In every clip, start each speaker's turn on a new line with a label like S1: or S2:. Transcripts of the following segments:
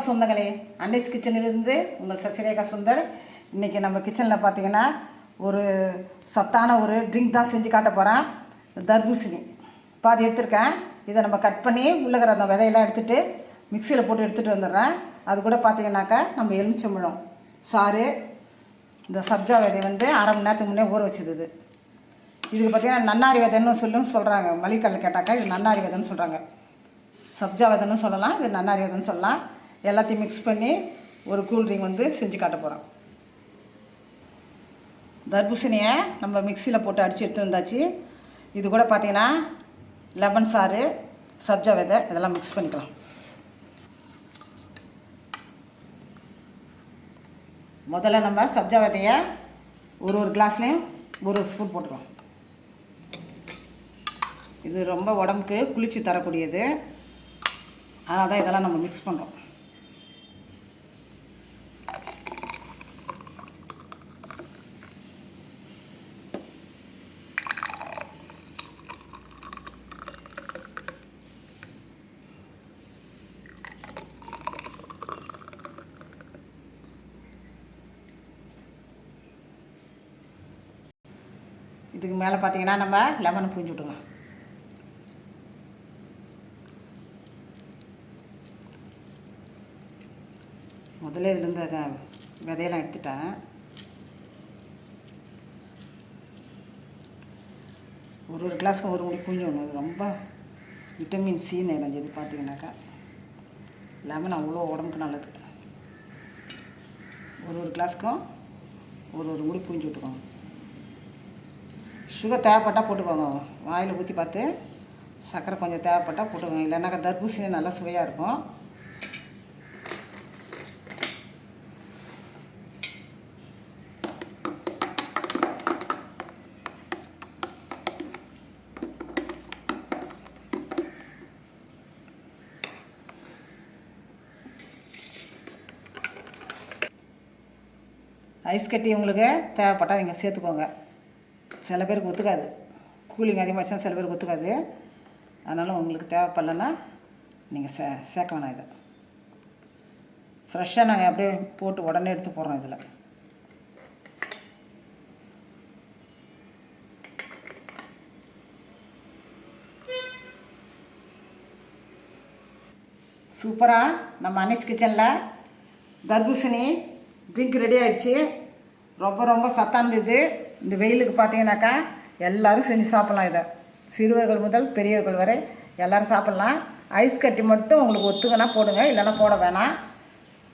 S1: வணக்கம் சொந்தங்களே, அன்னைஸ் கிச்சனிலிருந்து உங்கள் சசிரேகா சுந்தர். இன்றைக்கி நம்ம கிச்சனில் பார்த்திங்கன்னா ஒரு சத்தான ஒரு ட்ரிங்க் தான் செஞ்சு காட்ட போகிறேன். தர்பூசணி பாதி எடுத்துருக்கேன். இதை நம்ம கட் பண்ணி உள்ளகிற அந்த விதையெல்லாம் எடுத்துகிட்டு மிக்சியில் போட்டு எடுத்துகிட்டு வந்துடுறேன். அது கூட பார்த்திங்கனாக்கா நம்ம எலுமிச்சம்பழம் சாறு, இந்த சப்ஜா விதை வந்து அரை மணி நேரத்துக்கு முன்னே ஊற வச்சுது. இதுக்கு பார்த்திங்கன்னா நன்னாரி விதைன்னு சொல்கிறாங்க. மளிகைக்கல்ல கேட்டாக்கா இது நன்னாரி விதைன்னு சொல்கிறாங்க. சப்ஜா விதைன்னு சொல்லலாம், இது நன்னாரி விதைன்னு சொல்லலாம். எல்லாத்தையும் மிக்ஸ் பண்ணி ஒரு கூல் ட்ரிங்க் வந்து செஞ்சு காட்ட போகிறோம். தர்பூசணியை நம்ம மிக்சியில் போட்டு அடித்து எடுத்து வந்தாச்சு. இது கூட பார்த்திங்கன்னா லெமன் சாறு, சப்ஜா விதை இதெல்லாம் மிக்ஸ் பண்ணிக்கலாம். முதல்ல நம்ம சப்ஜா விதையை ஒரு கிளாஸ்லேயும் ஒரு ஸ்பூன் போட்டுக்கலாம். இது ரொம்ப உடம்புக்கு குளிர்ச்சி தரக்கூடியது, அதனால் தான் இதெல்லாம் நம்ம மிக்ஸ் பண்ணுறோம். இதுக்கு மேலே பார்த்திங்கன்னா நம்ம லெமனை புழிஞ்சு விட்டுக்கலாம். முதல்ல இதுலேருந்து விதையெல்லாம் எடுத்துட்டேன். ஒரு கிளாஸுக்கு ஒரு முடி புழிஞ்சு விடணும். ரொம்ப விட்டமின் சி நிறைஞ்சது. பார்த்திங்கனாக்கா லெமன் அவ்வளோ உடம்புக்கு நல்லது. ஒரு கிளாஸுக்கும் ஒரு முடி புழிஞ்சு விட்டுக்கோங்க. சுகர் தேவைப்பட்டால் போட்டுக்கோங்க. வாயில் ஊற்றி பார்த்து சர்க்கரை கொஞ்சம் தேவைப்பட்டால் போட்டுக்கோங்க. இல்லைனாக்கா தர்பூசணி நல்லா சுவையாக இருக்கும். ஐஸ் கட்டி உங்களுக்கு தேவைப்பட்டால் நீங்கள் சேர்த்துக்கோங்க. சில பேருக்கு ஒத்துக்காது, கூலிங் அதிகமாகச்சுன்னா சில பேருக்கு ஒத்துக்காது. அதனால் உங்களுக்கு தேவைப்படலைன்னா நீங்கள் சேர்க்க வேணாம். இதை ஃப்ரெஷ்ஷாக நாங்கள் அப்படியே போட்டு உடனே எடுத்து போடுறோம். இதில் சூப்பராக நம்ம அன்னைஸ் கிச்சனில் தர்பூசணி ட்ரிங்க் ரெடி ஆகிடுச்சு. ரொம்ப சத்தானது. இந்த வெயிலுக்கு பார்த்தீங்கன்னாக்கா எல்லோரும் செஞ்சு சாப்பிட்லாம். இதை சிறுவர்கள் முதல் பெரியவர்கள் வரை எல்லோரும் சாப்பிட்லாம். ஐஸ் கட்டி மட்டும் உங்களுக்கு ஒத்துக்கனா போடுங்க, இல்லைன்னா போட வேணாம்.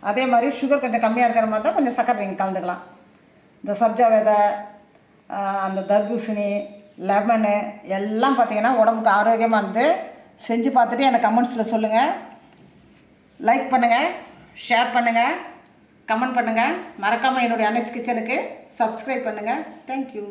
S1: அதே மாதிரி சுகர் கொஞ்சம் கம்மியாக இருக்கிற மாதிரி தான் கொஞ்சம் சக்கரை நீங்கள் கலந்துக்கலாம். இந்த சப்ஜா விதை, அந்த தர்பூசணி, லெமனு எல்லாம் பார்த்திங்கன்னா உடம்புக்கு ஆரோக்கியமானது. செஞ்சு பார்த்துட்டு எனக்கு கமெண்ட்ஸில் சொல்லுங்கள். லைக் பண்ணுங்கள், ஷேர் பண்ணுங்கள், கமெண்ட் பண்ணுங்கள். மறக்காமல் என்னுடைய அன்னைஸ் கிச்சனுக்கு சப்ஸ்கிரைப் பண்ணுங்கள். தேங்க்யூ.